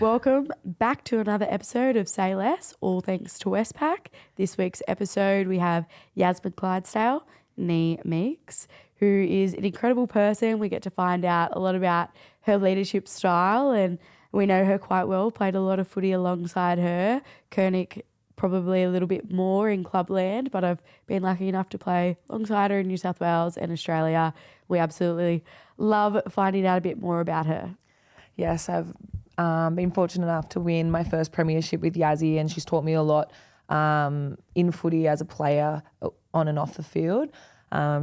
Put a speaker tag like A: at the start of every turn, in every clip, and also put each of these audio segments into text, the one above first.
A: Welcome back to another episode of Say Less, all thanks to Westpac. This week's episode, we have Yasmin Clydsdale, nee Meeks, who is an incredible person. We get to find out a lot about her leadership style, and we know her quite well, played a lot of footy alongside her. Kernick probably a little bit more in clubland, but I've been lucky enough to play alongside her in New South Wales and Australia. We absolutely love finding out a bit more about her.
B: Yes, I've been fortunate enough to win my first premiership with Yazzie, and she's taught me a lot in footy as a player on and off the field.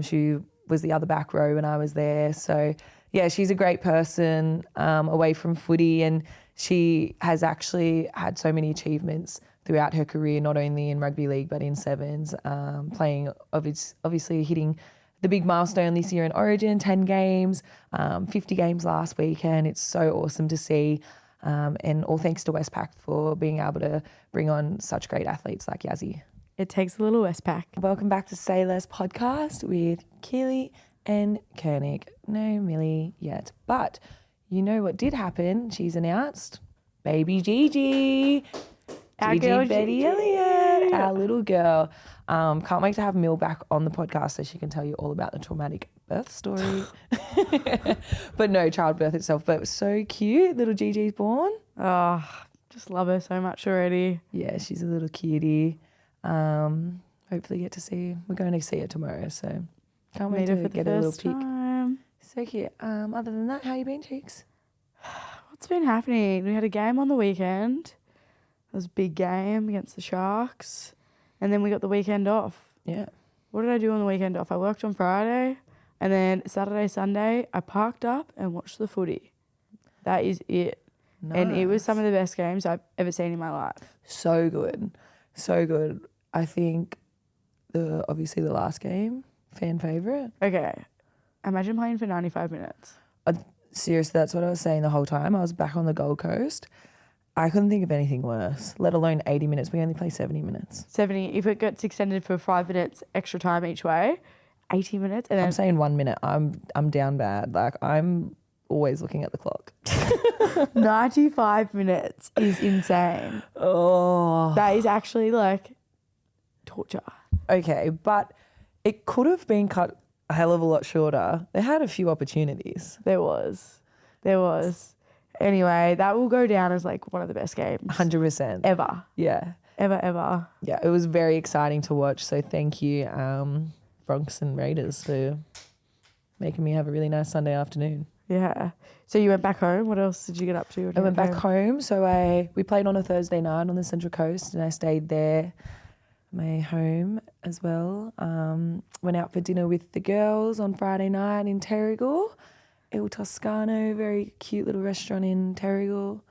B: She was the other back row when I was there. So, yeah, she's a great person away from footy, and she has actually had so many achievements throughout her career, not only in rugby league but in sevens, playing, obviously hitting the big milestone this year in Origin, 10 games, 50 games last weekend. It's so awesome to see. And all thanks to Westpac for being able to bring on such great athletes like Yazzie.
A: It takes a little Westpac.
B: Welcome back to Say Less podcast with Keeley and Kernick. No Millie yet, but you know what did happen? She's announced baby Gigi.
A: Our girl
B: Betty
A: Gigi.
B: Elliott, our little girl. Can't wait to have Mill back on the podcast so she can tell you all about the traumatic birth story. But no, childbirth itself. But it was so cute. Little Gigi's born.
A: Oh, just love her so much already.
B: Yeah, she's a little cutie. Hopefully get to see. We're going to see her tomorrow, so can't wait
A: Meet her
B: to
A: for the
B: get a little
A: first
B: peek.
A: time.
B: So cute. Other than that, how you been, cheeks?
A: What's been happening? We had a game on the weekend. It was a big game against the Sharks. And then we got the weekend off.
B: Yeah.
A: What did I do on the weekend off? I worked on Friday, and then Saturday, Sunday, I parked up and watched the footy. That is it.
B: Nice.
A: And it was some of the best games I've ever seen in my life.
B: So good. So good. I think obviously the last game, fan favourite.
A: Okay. Imagine playing for 95 minutes.
B: Seriously, that's what I was saying the whole time. I was back on the Gold Coast. I couldn't think of anything worse, let alone 80 minutes. We only play 70 minutes.
A: 70. If it gets extended for 5 minutes extra time each way, 80 minutes. And then
B: I'm saying 1 minute. I'm down bad. Like, I'm always looking at the clock.
A: 95 minutes is insane.
B: Oh.
A: That is actually like torture.
B: Okay, but it could have been cut a hell of a lot shorter. They had a few opportunities.
A: There was. Anyway, that will go down as like one of the best games
B: 100%.
A: ever.
B: Yeah.
A: Ever.
B: Yeah, it was very exciting to watch. So thank you, Bronx and Raiders, for making me have a really nice Sunday afternoon.
A: Yeah. So you went back home. What else did you get up to?
B: I went back home. So we played on a Thursday night on the Central Coast, and I stayed there, my home as well. Went out for dinner with the girls on Friday night in Terrigal. Il Toscano, very cute little restaurant in Terrigal.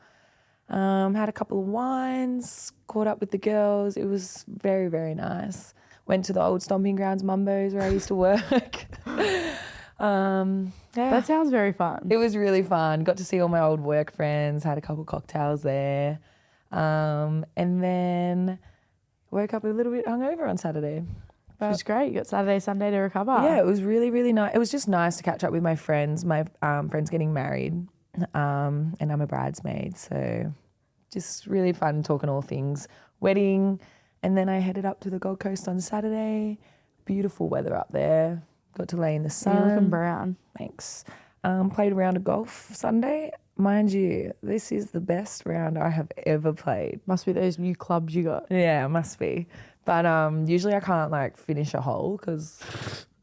B: Had a couple of wines, caught up with the girls. It was very, very nice. Went to the old stomping grounds, Mumbo's, where I used to work. Yeah.
A: That sounds very fun.
B: It was really fun. Got to see all my old work friends, had a couple of cocktails there. And then woke up a little bit hungover on Saturday.
A: Which is great. You got Saturday, Sunday to recover.
B: Yeah, it was really, really nice. It was just nice to catch up with my friends. My friend's getting married, and I'm a bridesmaid. So just really fun talking all things wedding. And then I headed up to the Gold Coast on Saturday. Beautiful weather up there. Got to lay in the sun.
A: You're looking brown.
B: Thanks. Played a round of golf Sunday. Mind you, this is the best round I have ever played.
A: Must be those new clubs you got.
B: Yeah, it must be. But usually I can't like finish a hole because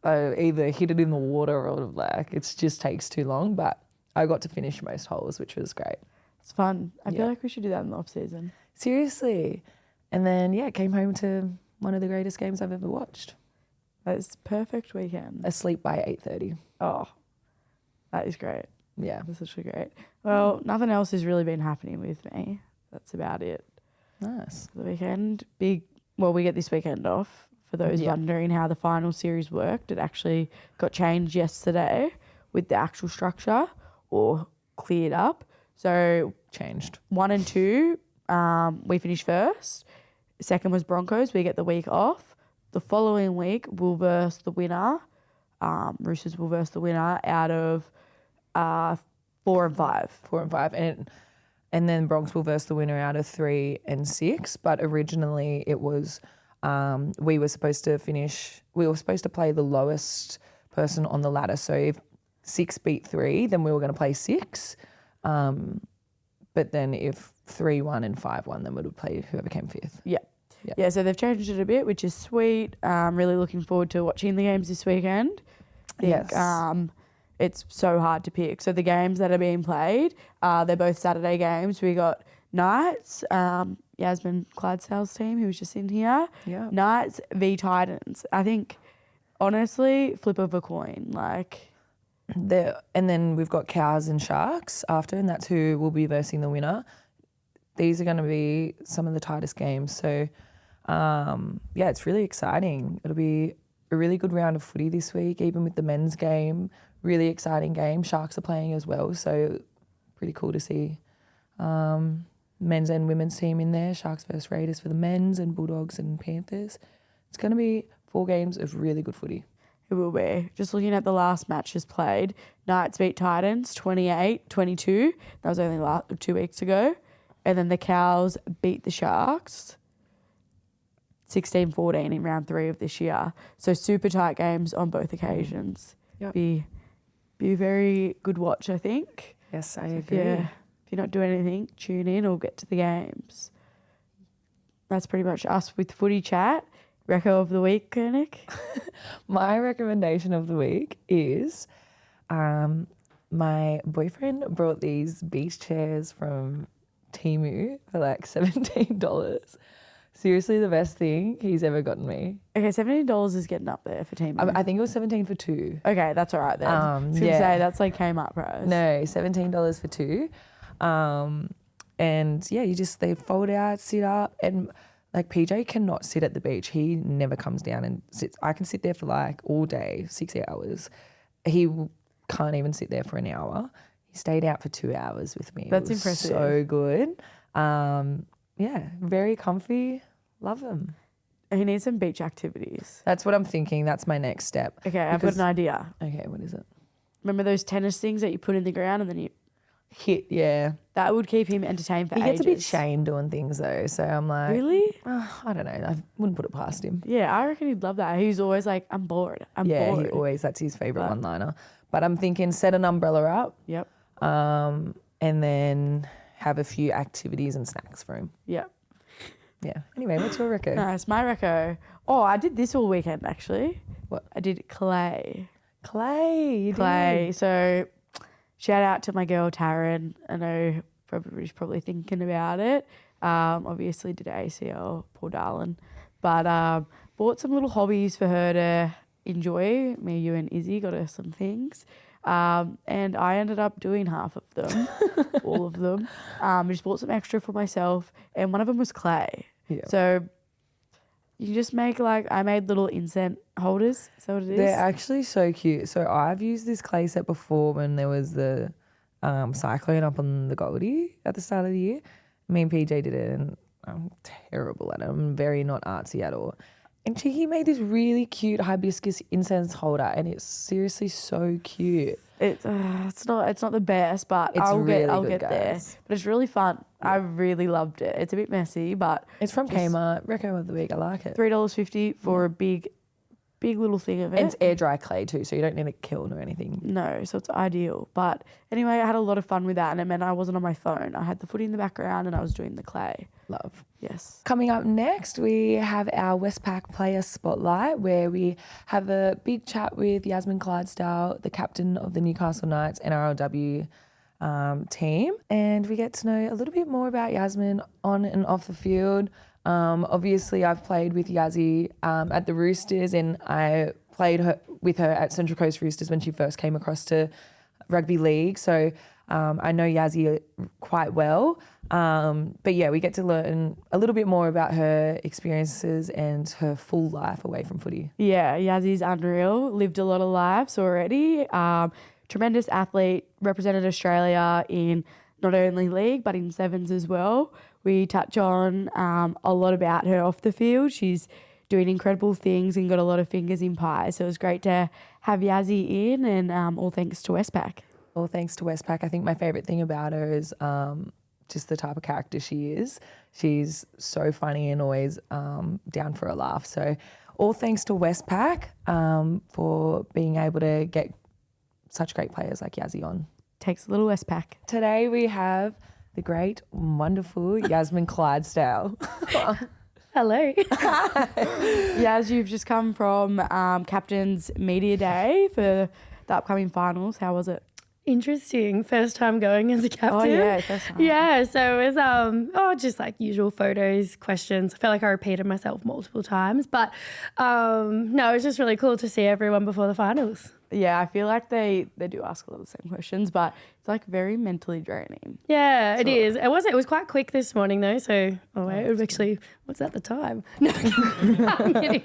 B: I either hit it in the water or like it just takes too long. But I got to finish most holes, which was great.
A: It's fun. I feel like we should do that in the off season.
B: Seriously. And then, came home to one of the greatest games I've ever watched.
A: That's perfect weekend.
B: Asleep by 8:30.
A: Oh, that is great.
B: Yeah.
A: That's actually great. Well, nothing else has really been happening with me. That's about it.
B: Nice.
A: For the weekend. We get this weekend off. For those wondering how the final series worked, it actually got changed yesterday with the actual structure or cleared up. So
B: Changed.
A: 1 and 2, we finished first. Second was Broncos. We get the week off. The following week, we'll verse the winner. Roosters will verse the winner out of 4 and 5.
B: 4 and 5. and then Bronx will verse the winner out of 3 and 6. But originally it was we were supposed to play the lowest person on the ladder. So if 6 beat 3, then we were going to play 6. But then if 3 won and 5 won, then we would play whoever came 5th.
A: Yeah, so they've changed it a bit, which is sweet. Really looking forward to watching the games this weekend.
B: Yes.
A: It's so hard to pick. So the games that are being played, they're both Saturday games. We got Knights, Yasmin Clydsdale's team, who was just in here.
B: Yeah.
A: Knights v Titans. I think, honestly, flip of a coin.
B: And then we've got Cows and Sharks after, and that's who will be versing the winner. These are going to be some of the tightest games. So, it's really exciting. It'll be a really good round of footy this week, even with the men's game. Really exciting game. Sharks are playing as well, so pretty cool to see men's and women's team in there. Sharks versus Raiders for the men's and Bulldogs and Panthers. It's going to be 4 games of really good footy.
A: It will be. Just looking at the last matches played, Knights beat Titans 28-22. That was only 2 weeks ago. And then the Cows beat the Sharks 16-14 in round 3 of this year. So super tight games on both occasions.
B: Yep.
A: Be a very good watch, I think.
B: Yes, I agree.
A: If you're not doing anything, tune in or get to the games. That's pretty much us with footy chat. Reco of the week, Kernick?
B: My recommendation of the week is my boyfriend brought these beach chairs from Temu for like $17. Seriously, the best thing he's ever gotten me.
A: Okay, $17 is getting up there for Temu.
B: I think it was 17 for 2.
A: Okay, that's all right then. I was going to say, that's like Kmart price.
B: No, $17 for 2. And yeah, they fold out, sit up, and like PJ cannot sit at the beach. He never comes down and sits. I can sit there for like all day, 6 hours. He can't even sit there for an hour. He stayed out for 2 hours with me.
A: That's impressive.
B: So good. Very comfy. Love them.
A: He needs some beach activities.
B: That's what I'm thinking. That's my next step.
A: Okay, I've got an idea.
B: Okay, what is it?
A: Remember those tennis things that you put in the ground and then you
B: hit? Yeah.
A: That would keep him entertained for ages.
B: He gets a bit shamed doing things though, so I'm like,
A: really?
B: I don't know. I wouldn't put it past him.
A: Yeah, I reckon he'd love that. He's always like, I'm bored. I'm bored.
B: That's his favourite one-liner. But I'm thinking set an umbrella up.
A: Yep.
B: And then have a few activities and snacks for him.
A: Yep.
B: Yeah. Anyway, what's your reco?
A: Nice. My reco. Oh, I did this all weekend actually.
B: What?
A: I did clay.
B: Clay. You
A: Clay.
B: did.
A: So shout out to my girl Taryn. I know everybody's probably thinking about it. Obviously did ACL, poor darling. But bought some little hobbies for her to enjoy. Me, you and Izzy got her some things. And I ended up doing half of them, all of them. I just bought some extra for myself, and one of them was clay.
B: Yeah.
A: So you just make I made little incense holders. Is that what it is?
B: They're actually so cute. So I've used this clay set before when there was the cyclone up on the Goldie at the start of the year. Me and PJ did it, and I'm terrible at it. I'm very not artsy at all. And Cheeky made this really cute hibiscus incense holder, and it's seriously so cute.
A: It's not the best, but I'll get there. But it's really fun. Yeah. I really loved it. It's a bit messy, but
B: it's from Kmart. Reco of the week. I like it.
A: $3.50 for a big little thing of it.
B: And it's air dry clay too, so you don't need a kiln or anything.
A: No, so it's ideal. But anyway, I had a lot of fun with that, and it meant I wasn't on my phone. I had the footy in the background, and I was doing the clay.
B: Love.
A: Yes.
B: Coming up next, we have our Westpac Player Spotlight, where we have a big chat with Yasmin Clydsdale, the captain of the Newcastle Knights NRLW team, and we get to know a little bit more about Yasmin on and off the field. Obviously, I've played with Yazzie at the Roosters, and I played with her at Central Coast Roosters when she first came across to rugby league. So I know Yazzie quite well. But yeah, we get to learn a little bit more about her experiences and her full life away from footy. Yeah,
A: Yazzie's unreal. Lived a lot of lives already. Tremendous athlete, represented Australia in not only league but in sevens as well. We touch on a lot about her off the field. She's doing incredible things and got a lot of fingers in pie. So it was great to have Yazzie in, and all thanks to Westpac.
B: All thanks to Westpac. I think my favourite thing about her is just the type of character she is. She's so funny and always down for a laugh. So all thanks to Westpac for being able to get such great players like Yazzie on.
A: Takes a little Westpac.
B: Today we have the great, wonderful Yasmin Clydsdale.
C: Hello.
A: Yaz, you've just come from Captain's Media Day for the upcoming finals. How was it?
C: Interesting. First time going as a captain.
A: Oh, yeah, first time.
C: Yeah, so it was just like usual photos, questions. I felt like I repeated myself multiple times, but no, it was just really cool to see everyone before the finals.
A: Yeah, I feel like they do ask a lot of the same questions, but it's like very mentally draining.
C: Yeah, it is. It was quite quick this morning though, so it was actually, what's at the time? No, I'm kidding.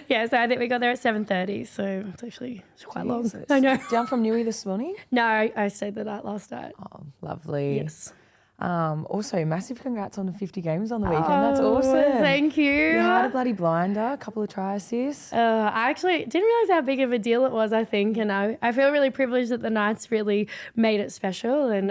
C: Yeah, so I think we got there at 7:30, so it's quite long. I know.
B: Down from Newey this morning?
C: No, I stayed the night last night.
B: Oh, lovely.
C: Yes.
B: Also, massive congrats on the 50 games on the weekend. That's awesome.
C: Thank you.
B: You had a bloody blinder, a couple of try assists.
C: I actually didn't realise how big of a deal it was, I think. And I feel really privileged that the Knights really made it special. And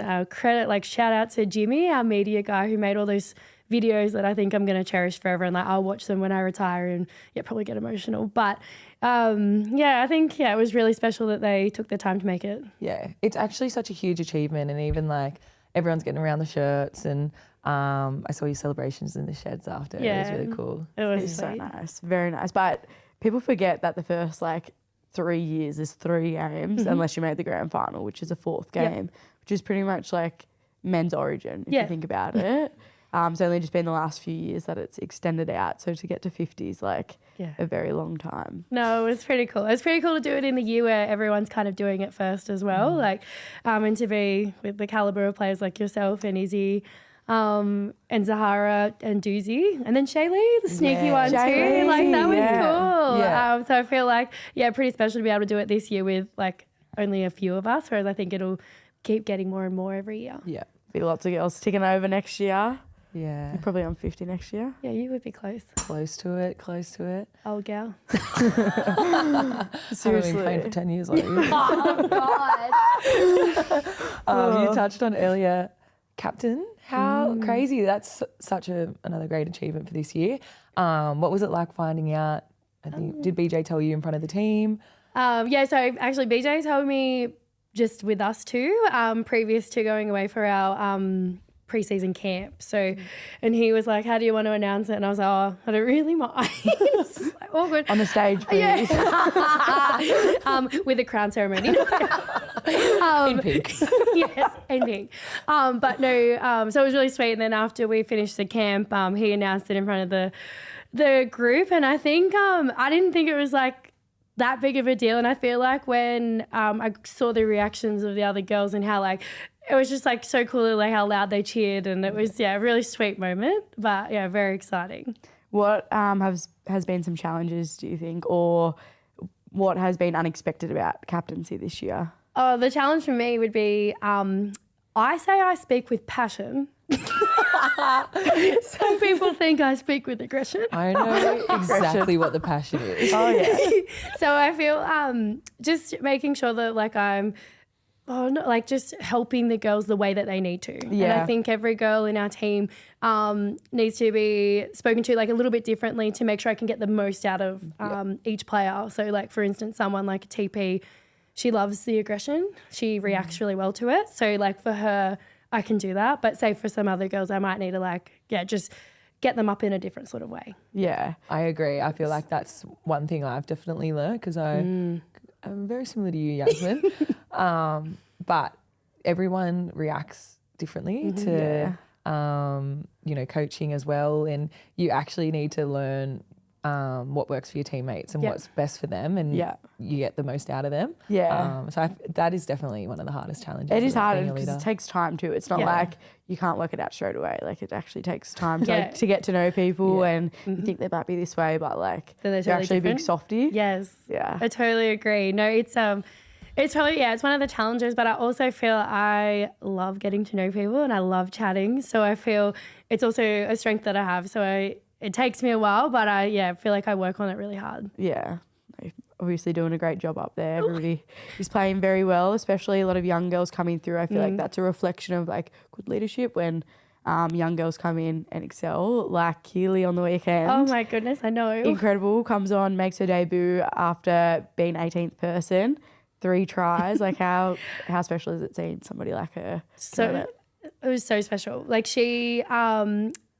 C: shout out to Jimmy, our media guy, who made all those videos that I think I'm going to cherish forever. And I'll watch them when I retire and probably get emotional. But I think it was really special that they took the time to make it.
B: Yeah, it's actually such a huge achievement. And even everyone's getting around the shirts, and I saw your celebrations in the sheds after.
C: Yeah,
B: it was really cool.
C: It was
A: It's so nice, very nice. But people forget that the first 3 years is 3 games, unless you made the grand final, which is a 4th game, which is pretty much like men's origin if you think about it. It's only just been the last few years that it's extended out. So to get to 50 is a very long time.
C: No, it was pretty cool. It was pretty cool to do it in the year where everyone's kind of doing it first as well. And to be with the caliber of players like yourself and Izzy, and Zahara and Doozy, and then Shaylee, the sneaky one too. That was cool.
B: Yeah.
C: So I feel pretty special to be able to do it this year with only a few of us, whereas I think it'll keep getting more and more every year.
B: Yeah.
A: Be lots of girls ticking over next year.
B: Yeah.
A: You're probably on 50 next year.
C: Yeah, you would be close.
B: Close to it.
C: Old gal.
B: Seriously. I've been playing for 10 years like you.
C: Oh, God.
B: You touched on earlier, captain. How crazy. That's such another great achievement for this year. What was it like finding out? I think, did BJ tell you in front of the team?
C: So actually BJ told me just with us two, previous to going away for our pre-season camp. So, and he was like, how do you want to announce it? And I was like, oh, I don't really mind. It's awkward.
A: On the stage, please.
C: With a crown ceremony.
B: In pink.
C: Yes, in pink. But no, so it was really sweet. And then after we finished the camp, he announced it in front of the group. And I think, I didn't think it was that big of a deal. And I feel like when I saw the reactions of the other girls and how it was just so cool how loud they cheered, and it was a really sweet moment, but very exciting.
A: What has been some challenges, do you think, or what has been unexpected about captaincy this year?
C: Oh, the challenge for me would be I say I speak with passion. Some people think I speak with aggression.
B: I know exactly what the passion is.
A: Oh, yeah.
C: So I feel just making sure that I'm just helping the girls the way that they need to.
A: Yeah.
C: And I think every girl in our team needs to be spoken to a little bit differently to make sure I can get the most out of each player. So for instance, someone like a TP, she loves the aggression. She reacts really well to it. So for her, I can do that. But say for some other girls, I might need to just get them up in a different sort of way.
A: Yeah.
B: I agree. I feel like that's one thing I've definitely learned because I'm very similar to you, Yasmin. But everyone reacts differently to, coaching as well. And you actually need to learn what works for your teammates and what's best for them, and you get the most out of them.
A: Yeah.
B: That is definitely one of the hardest challenges.
A: It is hard because it takes time too. It's not like you can't work it out straight away. It actually takes time to get to know people, and you think they might be this way, but they're
C: totally
A: actually
C: different.
A: a big softie.
C: Yes.
A: Yeah.
C: I totally agree. No, it's probably, it's one of the challenges, but I also feel I love getting to know people and I love chatting. So I feel it's also a strength that I have. So it takes me a while, but I feel like I work on it really hard.
A: Yeah. obviously doing a great job up there. Everybody is playing very well, especially a lot of young girls coming through. I feel like that's a reflection of like good leadership when young girls come in and excel, like Keeley on the weekend.
C: Oh my goodness, I know.
A: Incredible. Comes on, makes her debut after being 18th person. 3 tries. Like how special is it seeing somebody like her?
C: So it was so special. Like she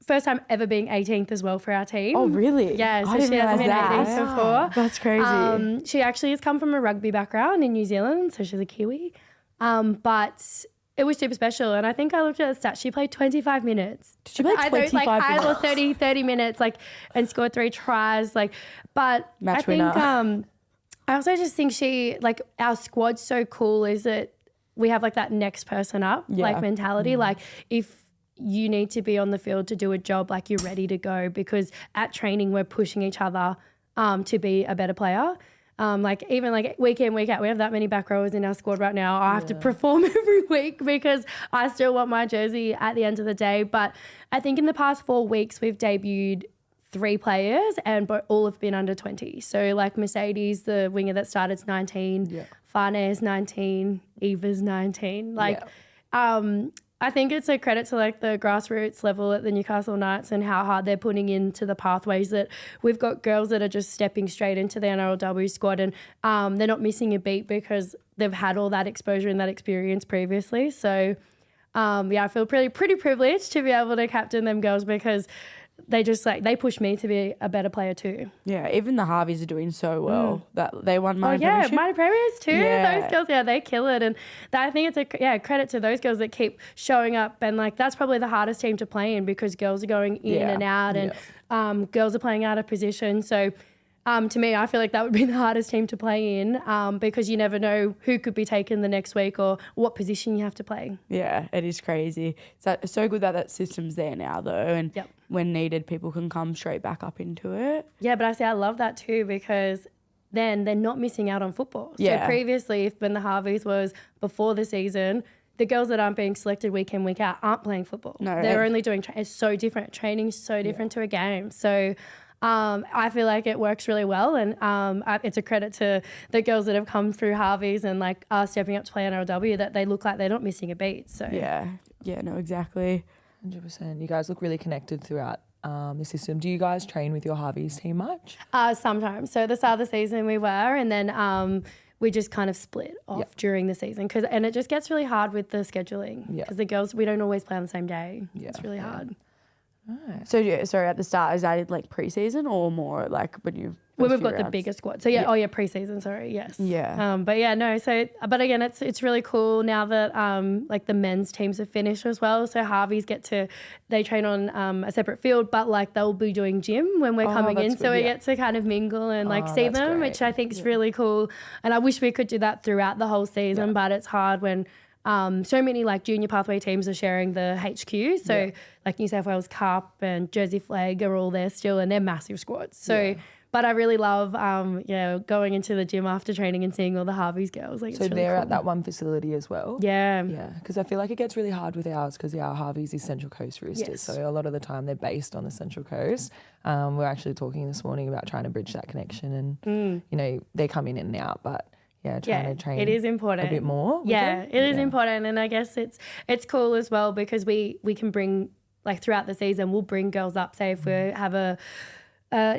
C: first time ever being 18th as well for our team.
A: Oh really?
C: Yeah, so
A: I didn't
C: she hasn't been
A: realise
C: 18th before.
A: That's crazy.
C: She actually has come from a rugby background in New Zealand, so she's a Kiwi. But it was super special, and I think I looked at the stats. She played 25 minutes.
A: Did she play 25 minutes?
C: 30 minutes, like, and scored 3 tries, like. But
A: Match
C: I think
A: winner.
C: I also just think she, like, our squad's so cool is that we have like that next person up like mentality. Like if you need to be on the field to do a job, like you're ready to go, because at training we're pushing each other to be a better player. Like even like week in, week out, we have that many back rowers in our squad right now. I have to perform every week because I still want my jersey at the end of the day. But I think in the past 4 weeks we've debuted 3 players and all have been under 20. So like Mercedes, the winger that started, is 19, Farnes 19, Eva's 19. Like I think it's a credit to like the grassroots level at the Newcastle Knights and how hard they're putting into the pathways, that we've got girls that are just stepping straight into the NRLW squad, and they're not missing a beat because they've had all that exposure and that experience previously. So I feel pretty privileged to be able to captain them girls, because they just like, they push me to be a better player too.
A: Yeah, even the Harveys are doing so well that they won my Premiership.
C: Minor Premiers too. Those girls, they kill it, and I think it's a credit to those girls that keep showing up, and like that's probably the hardest team to play in, because girls are going in and out, and girls are playing out of position. So to me, I feel like that would be the hardest team to play in, because you never know who could be taken the next week or what position you have to play. Yeah,
A: it is crazy. It's so good that system's there now though, and when needed, people can come straight back up into it.
C: Yeah, but I love that too, because then they're not missing out on football. So previously, when the Harveys was before the season, the girls that aren't being selected week in, week out aren't playing football. No, they're only doing it's so different. Training's so different to a game. So I feel like it works really well, and it's a credit to the girls that have come through Harveys and like are stepping up to play NRLW, that they look like they're not missing a beat. So
A: no, exactly.
B: 100%. You guys look really connected throughout the system. Do you guys train with your Harveys team much?
C: Sometimes. So the start of the season we were, and then we just kind of split off during the season, and it just gets really hard with the scheduling, because the girls, we don't always play on the same day. It's really hard.
A: Right. So sorry, at the start, is that in like pre-season or more like when
C: we've got the bigger squad? So pre-season. Sorry, yes.
A: Yeah.
C: But again, it's really cool now that like the men's teams have finished as well. So Harveys they train on a separate field, but like they'll be doing gym when we're coming in, so we get to kind of mingle and like see them, which I think is really cool. And I wish we could do that throughout the whole season, but it's hard when so many like junior pathway teams are sharing the HQ. So like New South Wales Cup and Jersey Flag are all there still, and they're massive squads. So, but I really love, going into the gym after training and seeing all the Harveys girls. Like,
B: so they're at that one facility as well?
C: Yeah.
B: Yeah, because I feel like it gets really hard with ours, because our Harveys is Central Coast Roosters. Yes. So a lot of the time they're based on the Central Coast. We're actually talking this morning about trying to bridge that connection, and, they come in and out, but trying to train.
C: It is important.
B: A bit more.
C: It is important, and I guess it's cool as well, because we can bring, like throughout the season, we'll bring girls up. Say if we have a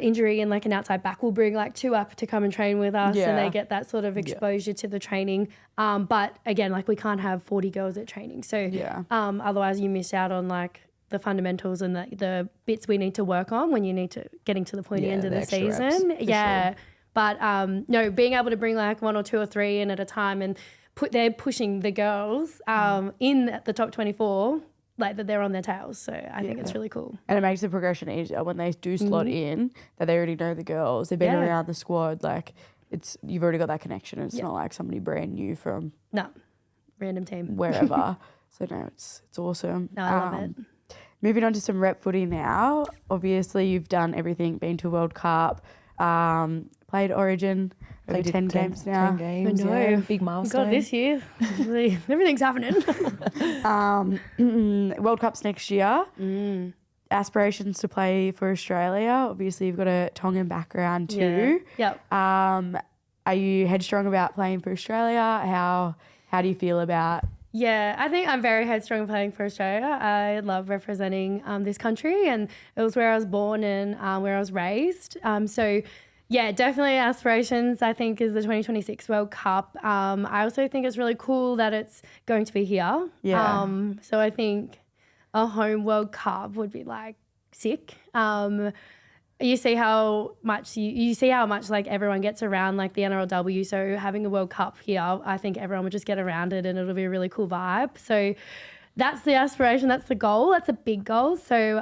C: injury in like an outside back, we'll bring like 2 up to come and train with us, and they get that sort of exposure to the training. But again, like we can't have 40 girls at training, so otherwise you miss out on like the fundamentals and the bits we need to work on when you need to getting to the pointy end of the season.
B: Sure.
C: But being able to bring like 1 or 2 or 3 in at a time, and they're pushing the girls in the top 24, like that they're on their tails. So I think it's really cool.
A: And it makes the progression easier when they do slot in, that they already know the girls. They've been around the squad. Like you've already got that connection. It's not like somebody brand new from
C: random team
A: wherever. So no, it's awesome.
C: No, I love it.
A: Moving on to some rep footy now. Obviously, you've done everything. Been to World Cup. Played Origin, over 10 games now.
B: 10 games,
C: I know.
B: Big milestone.
C: God, this year, everything's happening.
A: World Cup's next year. Aspirations to play for Australia. Obviously, you've got a Tongan background too.
C: Yep.
A: are you headstrong about playing for Australia? How do you feel about?
C: Yeah, I think I'm very headstrong playing for Australia. I love representing this country, and it was where I was born and where I was raised. So, yeah, definitely aspirations, I think, is the 2026 World Cup. I also think it's really cool that it's going to be here.
A: Yeah.
C: So I think a home World Cup would be like sick. You see how much like everyone gets around like the NRLW. So having a World Cup here, I think everyone would just get around it and it'll be a really cool vibe. So that's the aspiration. That's the goal. That's a big goal. So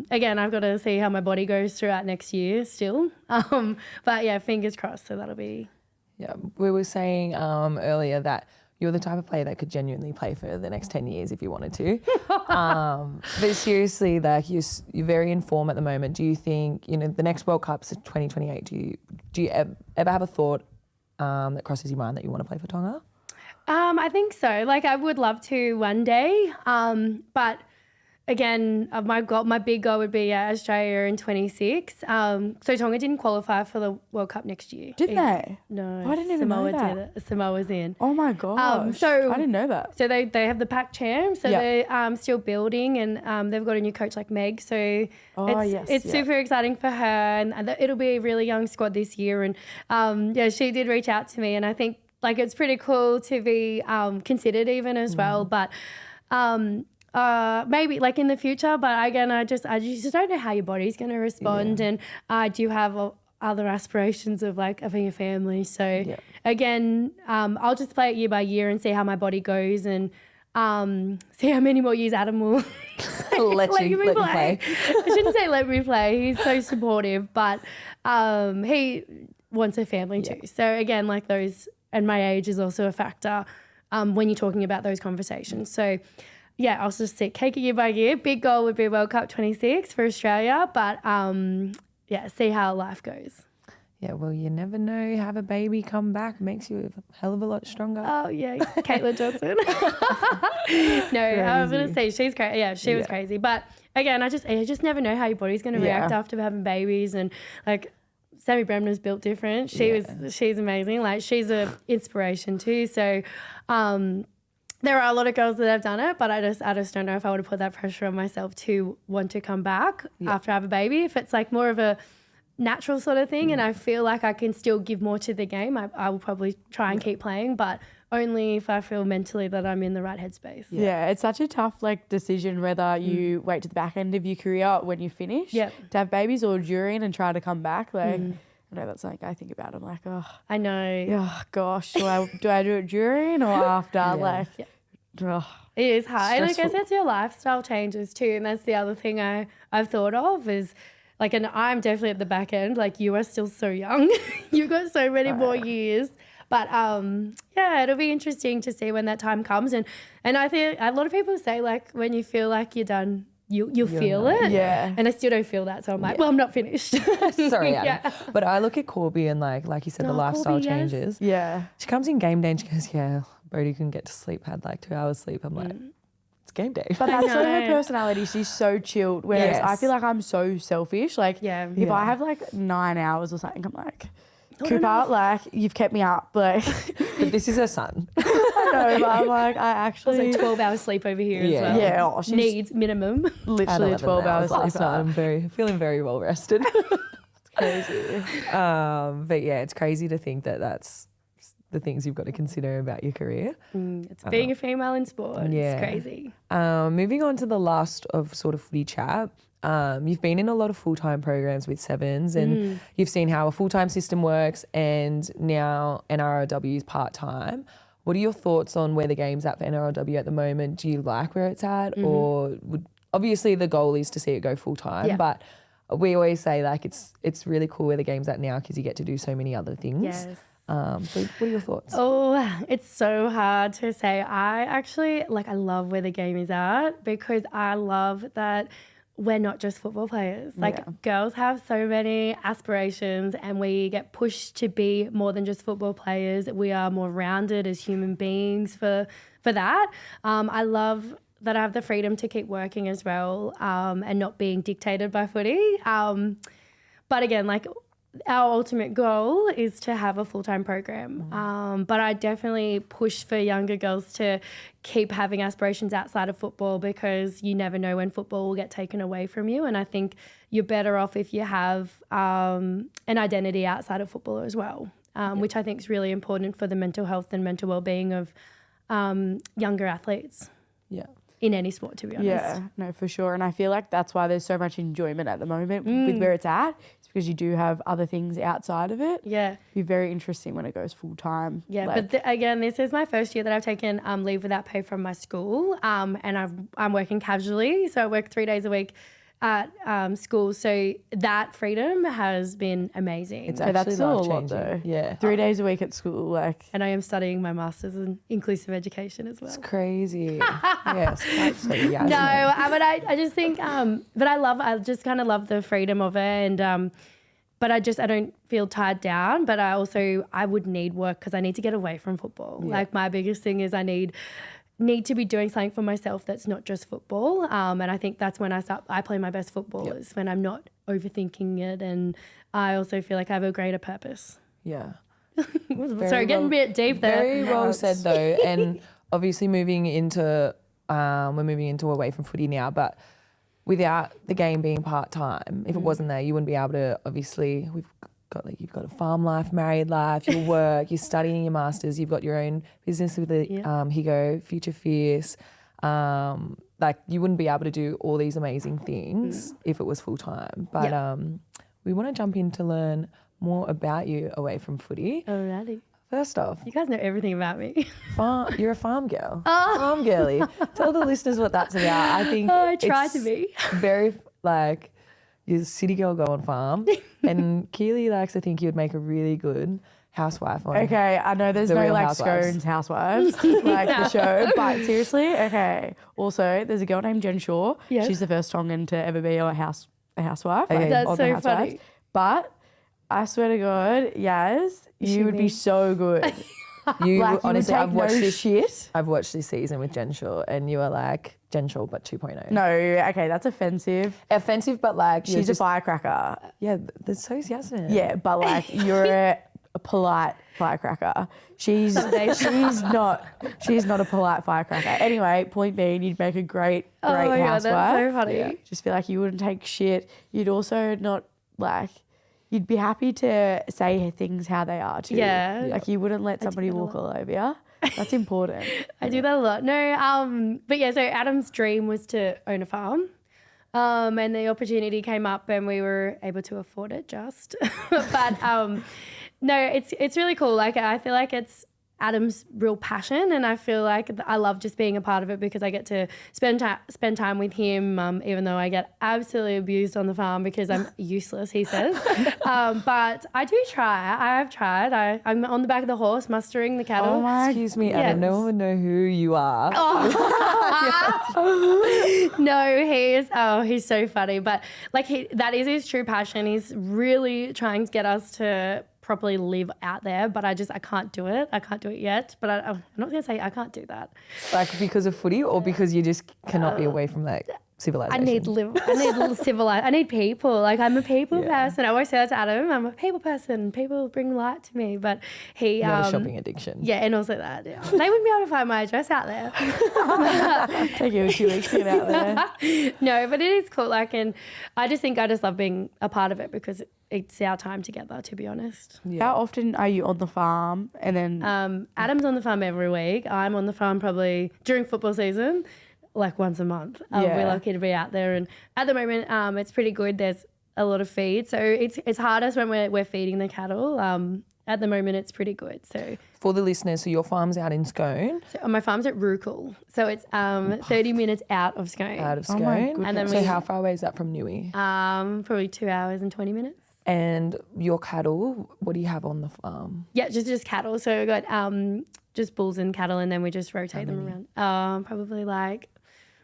C: again, I've got to see how my body goes throughout next year still. But yeah, fingers crossed. So that'll be.
B: Yeah, we were saying earlier that you're the type of player that could genuinely play for the next 10 years if you wanted to. But seriously, like you're very in form at the moment. Do you think, the next World Cup's 2028, do you ever have a thought that crosses your mind that you want to play for Tonga?
C: I think so. Like I would love to one day. But again, my big goal would be Australia in 26. So Tonga didn't qualify for the World Cup next year.
A: Did they?
C: No.
A: I didn't even know that.
C: Samoa's in.
A: Oh my gosh.
C: So
A: I didn't know that.
C: So they have the Pac champs. So they're still building, and they've got a new coach like Meg. So it's super exciting for her, and it'll be a really young squad this year. And she did reach out to me, and I think like it's pretty cool to be considered even as well. But maybe like in the future, but again, I just don't know how your body's going to respond, and I do have other aspirations of like having a family. So again, I'll just play it year by year and see how my body goes, and see how many more years Adam will
B: let me play.
C: I shouldn't say let me play. He's so supportive, but he wants a family too. So again, like those, and my age is also a factor when you're talking about those conversations. So. Yeah, I'll just see cake it year by year. Big goal would be World Cup 26 for Australia, but see how life goes.
B: Yeah, well, you never know. Have a baby come back makes you a hell of a lot stronger.
C: Oh, yeah, Caitlin Johnson. No, I was going to say she's crazy. Yeah, she was crazy. But again, I just never know how your body's going to react after having babies. And like Sammy Bremner's built different. She's amazing. Like she's an inspiration too. So, there are a lot of girls that have done it, but I just don't know if I would have put that pressure on myself to want to come back after I have a baby. If it's like more of a natural sort of thing and I feel like I can still give more to the game, I will probably try and keep playing, but only if I feel mentally that I'm in the right headspace.
A: Yeah, it's such a tough decision whether you wait to the back end of your career when you finish to have babies or during and try to come back. I know that's something I think about. I'm like, oh,
C: I know.
A: Oh gosh, do I do it during or after?
C: It is hard. And I guess that's your lifestyle changes too. And that's the other thing I've thought of is like, and I'm definitely at the back end. Like you are still so young. You've got so many more years. But it'll be interesting to see when that time comes. And I think a lot of people say like when you feel like you're done, You'll feel it.
A: Yeah.
C: And I still don't feel that. So I'm like, well, I'm not finished.
B: Sorry, Adam. But I look at Corby and like you said, the lifestyle changes.
A: Yeah.
B: She comes in game day and she goes, Bodie couldn't get to sleep, had like 2 hours sleep. I'm like, it's game day.
A: But that's sort of her personality. She's so chilled. Whereas I feel like I'm so selfish. Like if I have like 9 hours or something, I'm like, Cooper, like you've kept me up. Like,
B: but this is her son.
A: I know, but I'm like, I actually.
C: Also 12 hours sleep over here as well.
A: Yeah,
C: she needs minimum.
A: Literally a 12 hours sleep.
B: Last night, I'm feeling very well rested. It's crazy. But yeah, it's crazy to think that that's the things you've got to consider about your career.
C: It's being a female in sport. It's crazy.
B: Moving on to the last of sort of footy chat. You've been in a lot of full-time programs with Sevens and you've seen how a full-time system works and now NRLW is part-time. What are your thoughts on where the game's at for NRLW at the moment? Do you like where it's at or obviously the goal is to see it go full-time, but we always say like it's really cool where the game's at now because you get to do so many other things.
C: Yes.
B: So what are your thoughts?
C: Oh, it's so hard to say. I actually, I love where the game is at because I love that we're not just football players. Girls have so many aspirations and we get pushed to be more than just football players. We are more rounded as human beings for that. I love that I have the freedom to keep working as well and not being dictated by footy. But again, our ultimate goal is to have a full-time program. But I definitely push for younger girls to keep having aspirations outside of football, because you never know when football will get taken away from you. And I think you're better off if you have an identity outside of football as well, which I think is really important for the mental health and mental well-being of younger athletes.
B: Yeah.
C: In any sport, to be honest.
A: Yeah, no, for sure. And I feel like that's why there's so much enjoyment at the moment with where it's at. It's because you do have other things outside of it.
C: Yeah.
A: It'd be very interesting when it goes full time.
C: Yeah,
A: like,
C: but again, this is my first year that I've taken leave without pay from my school, and I'm working casually, so I work 3 days a week at school. So that freedom has been amazing.
B: It's
A: that's
B: actually
A: still a lot
B: life-changing.
A: though.
B: Yeah.
A: 3 days a week at school, like.
C: And I am studying my master's in inclusive education as well.
B: It's crazy. Yes, that's sweet. Yeah,
C: No, but I just think, but I just kind of love the freedom of it, and but I don't feel tied down. But I would need work because I need to get away from football.
B: Yeah.
C: Like my biggest thing is I need to be doing something for myself that's not just football. And I think that's when I play my best football, is when I'm not overthinking it, and I also feel like I have a greater purpose.
B: Yeah.
C: Sorry, getting a bit deep there.
B: Very well said though. And obviously we're moving into away from footy now, but without the game being part-time, if it wasn't there, you wouldn't be able to, obviously, you've got a farm life, married life, your work, you're studying your masters, you've got your own business with the Higo, Future Fierce. Like you wouldn't be able to do all these amazing things if it was full-time. But we want to jump in to learn more about you away from footy.
C: Alrighty.
B: First off,
C: You guys know everything about me.
B: you're a farm girl. Farm girly. Tell the listeners what that's about. I think
C: I try
B: it's
C: to be.
B: very like you're a city girl go on farm, and Keeley likes to think you'd make a really good housewife on.
A: Okay, I know there's
B: The
A: no
B: Real
A: like
B: Housewives.
A: Scones Housewives like the show, but seriously, okay. Also, there's a girl named Jen Shaw.
C: Yes.
A: She's the first Tongan to ever be a housewife.
B: Okay.
C: That's
A: on the
C: so
A: Housewives.
C: funny.
A: But I swear to God, Yaz, you would be so good.
B: You
A: Like, you
B: honestly,
A: would
B: I've
A: take
B: watched
A: no
B: this.
A: shit.
B: I've watched this season with Jen Shaw, and you are like Jen Shaw but 2.0.
A: No, okay, that's offensive.
B: Offensive, but like you're
A: She's
B: just
A: a firecracker.
B: yeah. That's so Yasmin.
A: Yeah, but like you're a polite firecracker. She's not a polite firecracker. Anyway, point being, you'd make a great
C: Oh my God,
A: housewife.
C: that's so funny.
A: Yeah. Just feel like you wouldn't take shit. You'd also not like. You'd be happy to say things how they are too.
C: Yeah.
A: Like you wouldn't let somebody walk all over you. That's important.
C: I do that a lot. No, but yeah, so Adam's dream was to own a farm. And the opportunity came up and we were able to afford it just. But no, it's really cool. Like I feel like it's Adam's real passion, and I feel like I love just being a part of it because I get to spend time with him, even though I get absolutely abused on the farm because I'm useless, he says. But I do try. I have tried. I'm on the back of the horse mustering the cattle.
A: Oh my
B: Excuse me, Adam. No one would know who you are.
C: No, he's so funny. But like that is his true passion. He's really trying to get us to properly live out there, but I can't do it. I can't do it yet, but I'm not going to say I can't do that.
B: Like because of footy, or because you just cannot be away from that civilization?
C: I need civilized. I need people. Like I'm a people person. I always say that to Adam. I'm a people person. People bring light to me. But he
B: You have a shopping addiction.
C: Yeah, and also that. Yeah. They wouldn't be able to find my address out there.
A: Take you a few weeks to get out there.
C: No, but it is cool. Like, and I just love being a part of it because it's our time together, to be honest.
B: Yeah.
A: How often are you on the farm? And then
C: Adam's on the farm every week. I'm on the farm probably during football season, like once a month. We're lucky to be out there, and at the moment, it's pretty good. There's a lot of feed, so it's hardest when we're feeding the cattle. At the moment, it's pretty good. So
B: For the listeners, so your farm's out in Scone.
C: So my farm's at REUPLOADED, so it's 30 minutes out of Scone.
B: Out of
A: Oh my
B: Scone.
A: goodness.
C: And then
B: So how far away is that from Newey?
C: Probably 2 hours and 20 minutes.
B: And your cattle, what do you have on the farm?
C: Yeah, just cattle. So we've got just bulls and cattle, and then we just rotate them around. Probably like,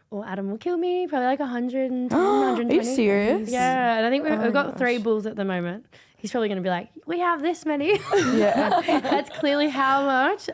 C: well, Adam will kill me, probably like 110, 120.
A: Are you serious?
C: Yeah, and I think we've got 3 bulls at the moment. He's probably going to be like, we have this many.
A: Yeah.
C: That's clearly how much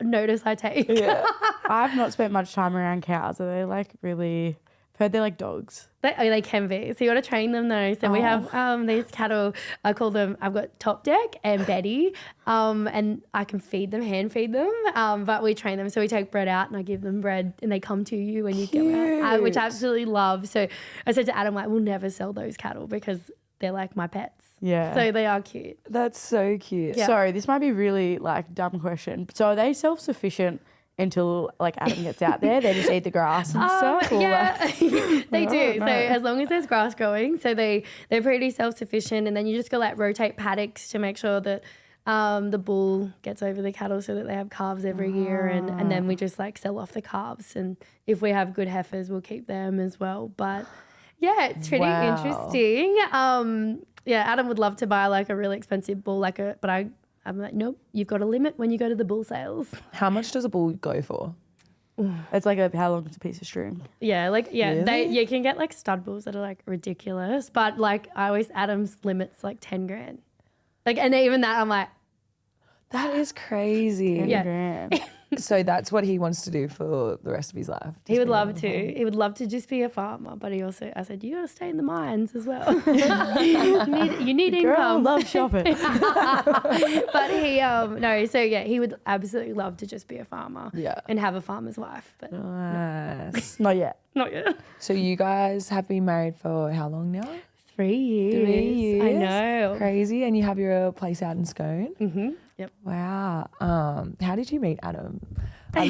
C: notice I take.
A: Yeah. I've not spent much time around cows. Are they like really Heard they're like dogs.
C: They can be. So you got to train them though. So we have these cattle. I call them. I've got Top Deck and Betty, and I can hand feed them. But we train them. So we take bread out and I give them bread, and they come to you when you get out, which I absolutely love. So I said to Adam, like, we'll never sell those cattle because they're like my pets.
A: Yeah.
C: So they are cute.
B: That's so cute.
C: Yeah.
A: Sorry, this might be really like dumb question. So are they self-sufficient until like Adam gets out there? They just eat the grass and stuff? Or
C: Yeah, they do.
A: no.
C: So as long as there's grass growing, so they're pretty self-sufficient. And then you just go like rotate paddocks to make sure that the bull gets over the cattle so that they have calves every year. And then we just like sell off the calves. And if we have good heifers, we'll keep them as well. But yeah, it's pretty interesting. Yeah, Adam would love to buy like a really expensive bull, but I'm like, nope, you've got a limit when you go to the bull sales.
B: How much does a bull go for?
A: It's like how long is a piece of string?
C: Yeah,
B: Really?
C: you can get like stud bulls that are like ridiculous, but like Adam's limit's like 10 grand. Like, and even that I'm like,
B: That is crazy.
C: Yeah.
A: Grand.
B: So that's what he wants to do for the rest of his life.
C: he would love to. He would love to just be a farmer, but I said, you got to stay in the mines as well. you need
A: Girl,
C: income.
A: love shopping.
C: But he would absolutely love to just be a farmer.
B: Yeah.
C: And have a farmer's wife, but
B: Nice.
A: Not yet.
C: not yet.
B: So you guys have been married for how long now?
C: 3 years.
B: 3 years.
C: I know.
B: Crazy. And you have your place out in Scone.
C: Mm-hmm. Yep.
B: Wow. How did you meet Adam? I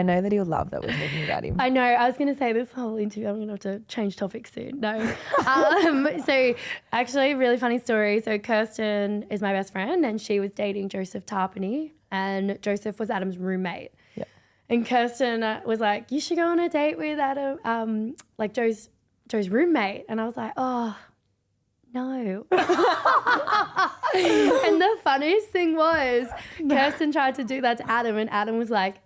B: know that he'll love that we're talking about him.
C: I know. I was going to say this whole interview, I'm going to have to change topics soon. No. So actually, really funny story. So Kirsten is my best friend and she was dating Joseph Tarpany and Joseph was Adam's roommate.
B: Yeah.
C: And Kirsten was like, you should go on a date with Adam, like Joe's roommate. And I was like, oh, no. And the funniest thing was Kirsten tried to do that to Adam and Adam was like,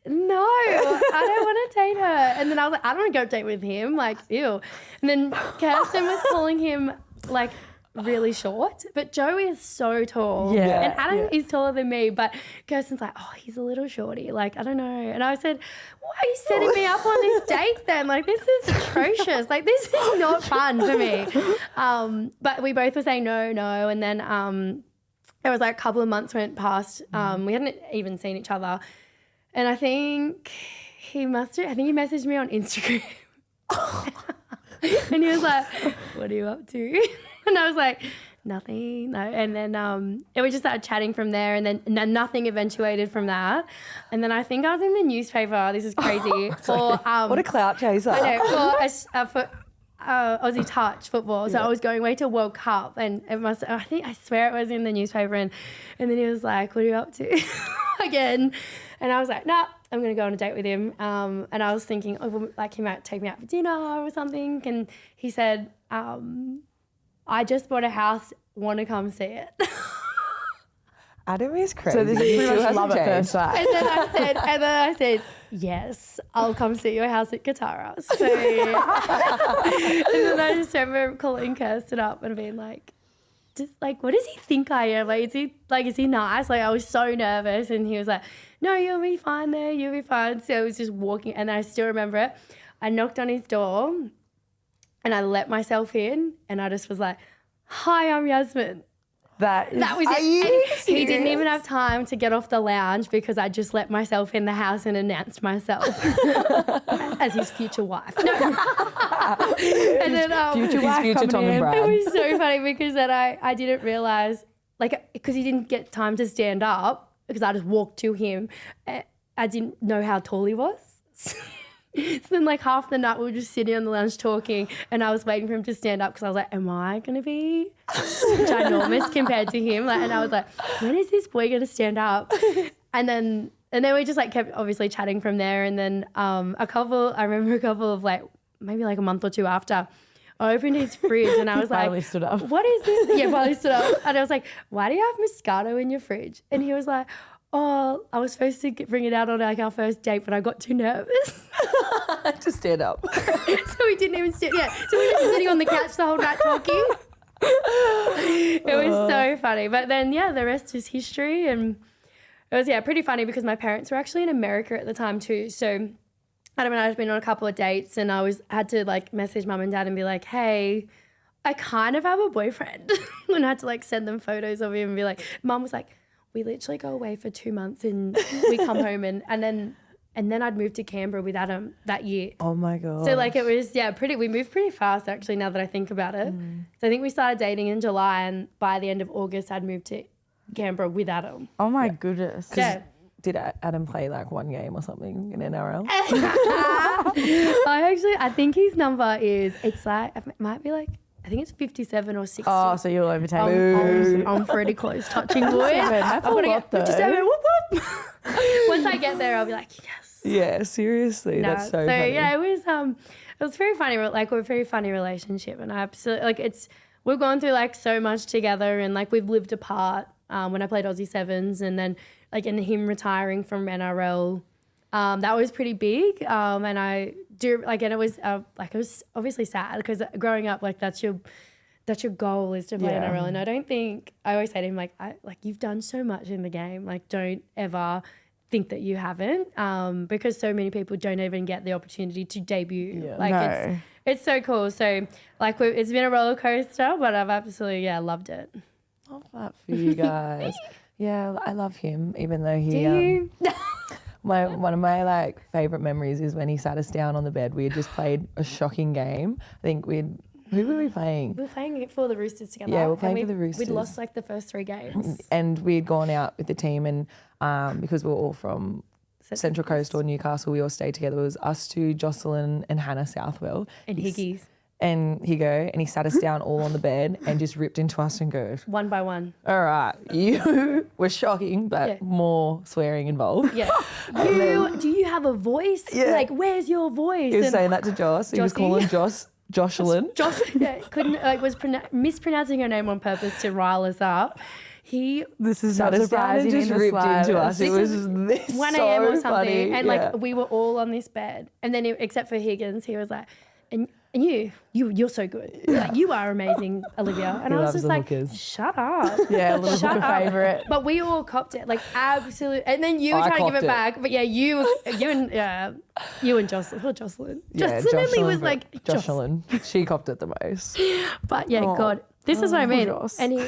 C: no, I don't want to date her. And then I was like, I don't want to go date with him. Like, ew. And then Kirsten was calling him like really short, but Joe is so tall.
A: Yeah.
C: And Adam is taller than me, but Kirsten's like, oh, he's a little shorty. Like, I don't know. And I said, why are you setting me up on this date then? Like, this is atrocious. Like, this is not fun for me. But we both were saying no. And then it was like a couple of months went past. We hadn't even seen each other. And I think he messaged me on Instagram. And he was like, what are you up to? And I was like, nothing. No. And then we just started chatting from there and then nothing eventuated from that. And then I think I was in the newspaper. This is crazy.
B: What a clout chaser.
C: I know, for Aussie touch football. So I was going away to World Cup and I swear it was in the newspaper. And then he was like, what are you up to? Again. And I was like, nah, I'm going to go on a date with him. And I was thinking, like he might take me out for dinner or something. And he said, I just bought a house, want to come see it.
B: Adam is crazy.
A: So this is pretty much love at first sight.
C: And then I said, yes, I'll come see your house at Katara. So, and then I just remember calling Kirsten up and being like, just like, what does he think I am? Like, is he nice? Like, I was so nervous. And he was like, no, you'll be fine there. You'll be fine. So I was just walking and I still remember it. I knocked on his door and I let myself in and I just was like, hi, I'm Yasmin.
A: That
C: was it. And he didn't even have time to get off the lounge because I just let myself in the house and announced myself as his future wife. No. And then
B: future Tom and Brad.
C: it was so funny because then I didn't realise, like, because he didn't get time to stand up because I just walked to him. I didn't know how tall he was. So then like half the night we were just sitting on the lounge talking and I was waiting for him to stand up because I was like, am I going to be ginormous compared to him? Like, and I was like, when is this boy going to stand up? And then we just like kept obviously chatting from there. And then I remember a couple of like, maybe like a month or two after, I opened his fridge and I was like,
A: finally stood up.
C: what is this? Yeah, finally stood up. And I was like, why do you have Moscato in your fridge? And he was like, oh, I was supposed to bring it out on like our first date, but I got too nervous.
B: To stand up.
C: So we didn't even sit. Yeah, so we were just sitting on the couch the whole night talking. It was so funny. But then, yeah, the rest is history. And it was, pretty funny because my parents were actually in America at the time too. So Adam and I had been on a couple of dates, and I had to like message mum and dad and be like, hey, I kind of have a boyfriend. And I had to like send them photos of him and be like, mum was like, we literally go away for 2 months and we come home and then I'd moved to Canberra with Adam that year.
B: Oh my God.
C: So like it was, we moved pretty fast actually now that I think about it. So I think we started dating in July, and by the end of August I'd moved to Canberra with Adam.
A: Oh my goodness.
C: Yeah.
B: Did Adam play like one game or something in NRL?
C: I think his number is, it's like, it might be like, I think it's 57 or 60.
A: Oh, so you'll overtake.
C: I'm pretty close, touching wood.
A: That's a lot though.
C: 57, whoop whoop. Once I get there, I'll be like, yes.
B: Yeah, seriously, that's so funny.
C: Yeah, it was very funny. Like, we're a very funny relationship, and I absolutely like we've gone through like so much together, and like we've lived apart. When I played Aussie Sevens, and then like in him retiring from NRL, that was pretty big. And I do like, and it was obviously sad because growing up, like that's your goal is to play NRL. And I always say to him like, you've done so much in the game, like don't ever think that you haven't, because so many people don't even get the opportunity to debut.
B: Yeah.
C: Like it's so cool. So like it's been a roller coaster, but I've absolutely loved it.
B: Love that for you guys. Yeah, I love him, even though he.
C: Do you?
B: One of my like favorite memories is when he sat us down on the bed. We had just played a shocking game. I think who were we playing?
C: We were playing for the Roosters together.
B: Yeah, we're playing for the Roosters.
C: We'd lost like the first 3 games.
B: And we had gone out with the team, and because we were all from Central Coast or Newcastle, we all stayed together. It was us two, Jocelyn and Hannah Southwell.
C: And Higgies.
B: And he sat us down all on the bed and just ripped into us and goes,
C: one by one.
B: all right, you were shocking, but more swearing involved.
C: Yeah. Do you have a voice?
B: Yeah.
C: Like, where's your voice?
B: He was saying that to Joss. He was calling Jocelyn.
C: Was mispronouncing her name on purpose to rile us up.
A: This is
B: Sat
A: not
B: us down and
A: surprising
B: just
A: in the
B: ripped into us.
A: slightest.
B: It was this
C: 1
B: so
C: a.m. or something.
B: funny.
C: And like we were all on this bed. And then except for Higgins, he was like, and you're so good. Like, you are amazing, Olivia. And
B: He
C: I was
B: loves
C: just
B: the
C: like,
B: hookers.
C: shut up.
A: Yeah, a little
C: Shut
A: hooker
C: up.
A: favourite.
C: But we all copped it, like absolutely. And then you were
B: I
C: trying to give
B: copped
C: it
B: it.
C: back. But yeah, you and Jocelyn. Poor Jocelyn.
B: Yeah,
C: Jocelyn only was like
B: Jocelyn. She copped it the most.
C: But yeah,
A: Oh.
C: God, this is what I
A: Poor
C: mean.
A: Joss.
C: And he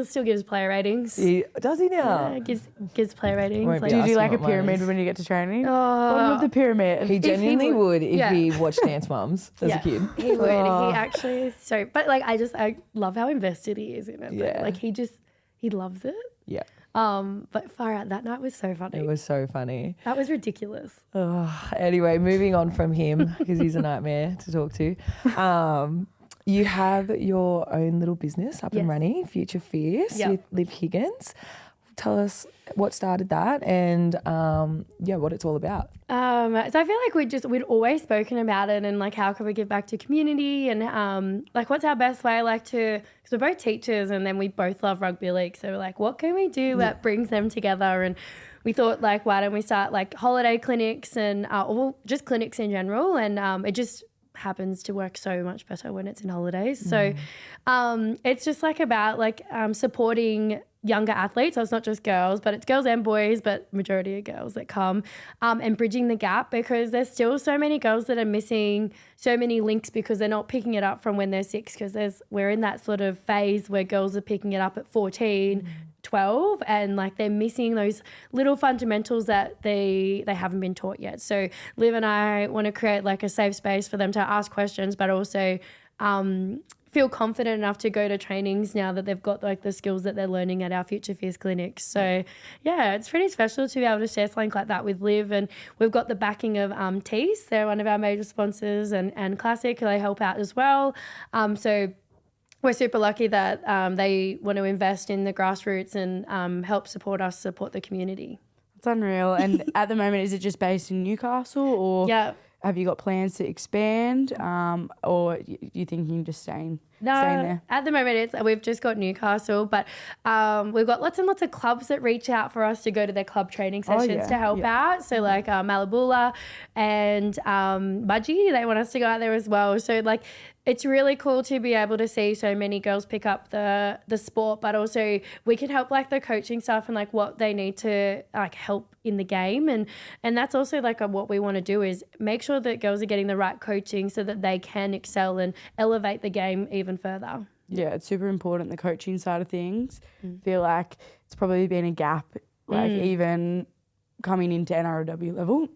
C: still gives player ratings.
B: Does he now?
C: Yeah, gives player ratings.
B: Won't
C: Like,
B: be
A: Do you do
B: asking
A: like a
B: what mine
A: pyramid
B: is.
A: when you get to training?
C: Oh.
A: Bottom of the pyramid.
B: He genuinely would if
C: yeah.
B: he watched Dance Mums as a kid.
C: He would.
B: Oh.
C: He actually is so. But like, I love how invested he is in it.
B: Yeah.
C: Like he loves it.
B: Yeah,
C: But far out, that night was so funny.
B: it was so funny.
C: That was ridiculous.
B: Anyway, moving on from him because he's a nightmare to talk to. You have your own little business up and
C: Yes.
B: running, Future Fierce,
C: Yep.
B: with Liv Higgins. Tell us what started that and what it's all about.
C: So I feel like we'd always spoken about it and like how could we give back to community and like what's our best way because we're both teachers and then we both love rugby league. So we're like, what can we do that brings them together? And we thought like, why don't we start like holiday clinics and or just clinics in general? And it just happens to work so much better when it's in holidays. So it's just like about like supporting younger athletes. So it's not just girls, but it's girls and boys, but majority of girls that come and bridging the gap because there's still so many girls that are missing so many links because they're not picking it up from when they're 6 because we're in that sort of phase where girls are picking it up at 14, 12 and like they're missing those little fundamentals that they haven't been taught yet. So Liv and I want to create like a safe space for them to ask questions but also feel confident enough to go to trainings now that they've got like the skills that they're learning at our Future Fierce clinics. So yeah, it's pretty special to be able to share something like that with Liv, and we've got the backing of Tees. They're one of our major sponsors, and Classic, they help out as well. So we're super lucky that they want to invest in the grassroots and help support us, support the community.
A: It's unreal. And at the moment, is it just based in Newcastle or
C: Yeah.
A: have you got plans to expand or you thinking just staying there?
C: At the moment we've just got Newcastle, but we've got lots and lots of clubs that reach out for us to go to their club training sessions to help out. So like Malabula and Mudgee, they want us to go out there as well. So like it's really cool to be able to see so many girls pick up the sport, but also we can help like the coaching stuff and like what they need to like help in the game. And that's also like what we want to do is make sure that girls are getting the right coaching so that they can excel and elevate the game even further.
A: Yeah, it's super important, the coaching side of things. Feel like it's probably been a gap, like even coming into NRLW level.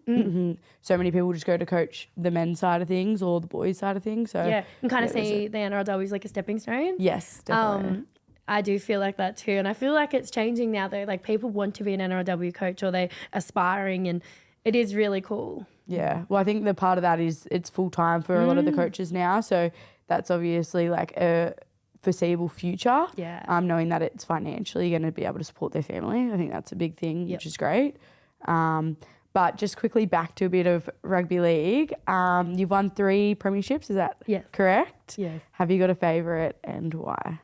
A: So many people just go to coach the men's side of things or the boys' side of things. So
C: yeah, and kind of see the NRLW as like a stepping stone.
A: Yes, definitely.
C: I do feel like that too. And I feel like it's changing now though. Like people want to be an NRLW coach or they aspiring, and it is really cool.
A: Yeah. Well, I think the part of that is it's full time for a lot of the coaches now. So that's obviously like a foreseeable future.
C: Yeah.
A: Knowing that it's financially going to be able to support their family. I think that's a big thing, which is great. But just quickly back to a bit of rugby league. You've won 3 premierships, is that correct?
C: Yes.
A: Have you got a favourite and why?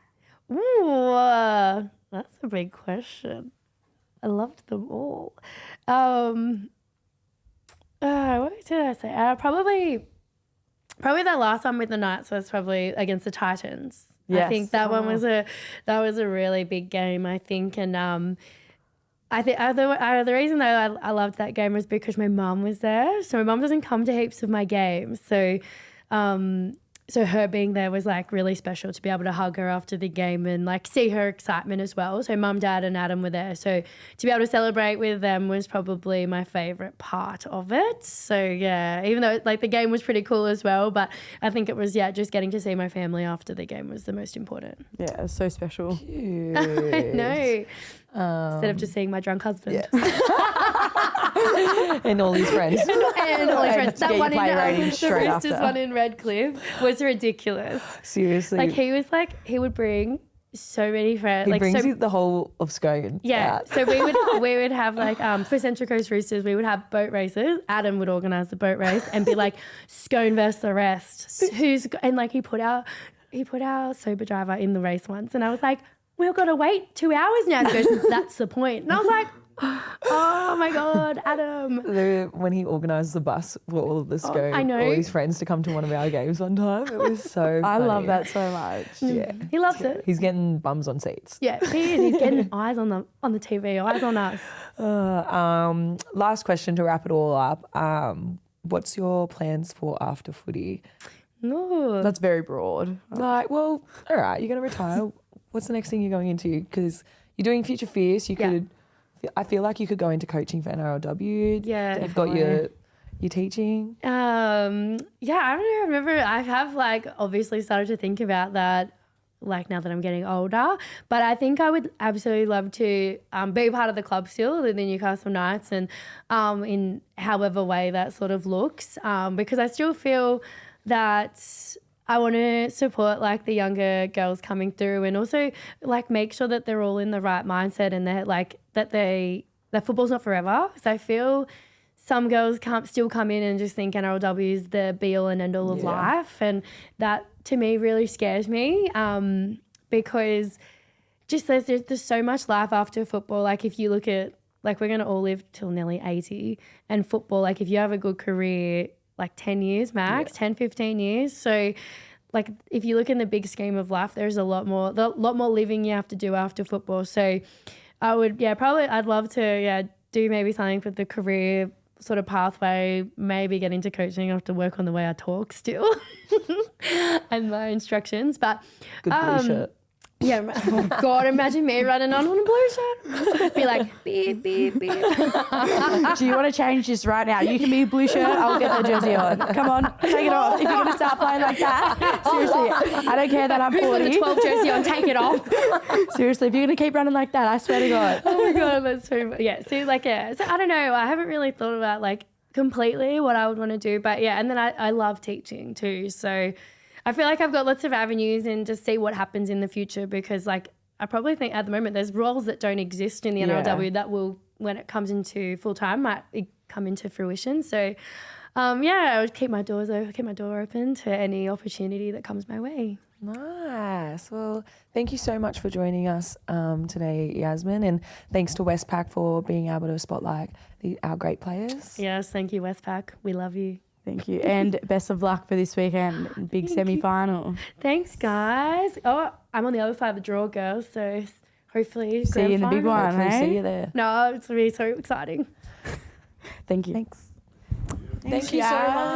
C: Ooh, that's a big question. I loved them all. What did I say? Probably that last one with the Knights was probably against the Titans.
A: Yes.
C: I think that one was a really big game, I think. And I think the reason though I loved that game was because my mum was there. So my mum doesn't come to heaps of my games. So her being there was like really special to be able to hug her after the game and like see her excitement as well. So mum, dad and Adam were there. So to be able to celebrate with them was probably my favourite part of it. So yeah, even though like the game was pretty cool as well, but I think it was, just getting to see my family after the game was the most important.
A: Yeah, it was so special.
B: Cute.
C: I know. Instead of just seeing my drunk husband.
B: And all his friends.
C: and all his friends. That one in the Roosters
A: after.
C: one in Redcliffe was ridiculous.
B: Seriously.
C: Like he would bring so many friends.
B: He brings the whole of Scone.
C: Yeah.
B: out.
C: So we would have like for Central Coast Roosters, we would have boat races. Adam would organise the boat race and be like Scone versus the rest. And like he put our sober driver in the race once, and I was like, we've got to wait 2 hours now. He goes, that's the point. And I was like, oh my God, Adam.
B: When he organised the bus for all of the Scone,
C: I know.
B: all his friends to come to one of our games one time, it was so
A: I
B: funny.
A: love that so much.
B: Yeah.
C: He loved it.
B: He's getting bums on seats.
C: Yeah, he is. He's getting eyes on the TV, eyes on us.
B: Last question to wrap it all up. What's your plans for after footy?
C: No.
A: That's very broad.
B: Like, well, all right, you're going to retire. What's the next thing you're going into? Because you're doing Future Fierce. I feel like you could go into coaching for NRLW.
C: Yeah,
B: You've got your teaching.
C: I don't know. Remember, I have like obviously started to think about that, like now that I'm getting older. But I think I would absolutely love to be part of the club still, the Newcastle Knights, and in however way that sort of looks, because I still feel that I want to support like the younger girls coming through, and also like make sure that they're all in the right mindset, and they're like that football's not forever. So I feel some girls can't still come in and just think NRLW is the be all and end all of life, and that to me really scares me, because just there's so much life after football. Like if you look at like we're gonna all live till nearly 80, and football, like if you have a good career, like 10 years max, 10, 15 years. So like if you look in the big scheme of life, there's a lot more living you have to do after football. So I would, I'd love to, do maybe something for the career sort of pathway, maybe get into coaching. I have to work on the way I talk still and my instructions. But
B: Good blue shirt.
C: Yeah, oh God, imagine me running on a blue shirt. Be like, beep, beep, beep.
A: Do you want to change this right now? You can be blue shirt, I'll get the jersey on. Come on, take it off. If you're going to start playing like that, seriously, I don't care that I'm 40.
C: Put the 12 jersey on, take it off.
A: Seriously, if you're going to keep running like that, I swear to God.
C: Oh my God, that's so, So I don't know, I haven't really thought about like completely what I would want to do, but and then I love teaching too. So I feel like I've got lots of avenues and just see what happens in the future, because like I probably think at the moment there's roles that don't exist in the NRLW that will, when it comes into full time, might come into fruition. So I would keep my door open to any opportunity that comes my way.
B: Nice. Well, thank you so much for joining us today, Yasmin, and thanks to Westpac for being able to spotlight our great players.
C: Yes, thank you, Westpac. We love you.
A: Thank you. And best of luck for this weekend. Big semi-final.
C: Thanks, guys. Oh, I'm on the other side of the draw, girls. So hopefully
A: see you in the big one,
B: Hopefully
A: hey?
B: see you there.
C: No, it's going to be so exciting.
A: Thank you.
B: Thanks.
A: Thank
B: you so much.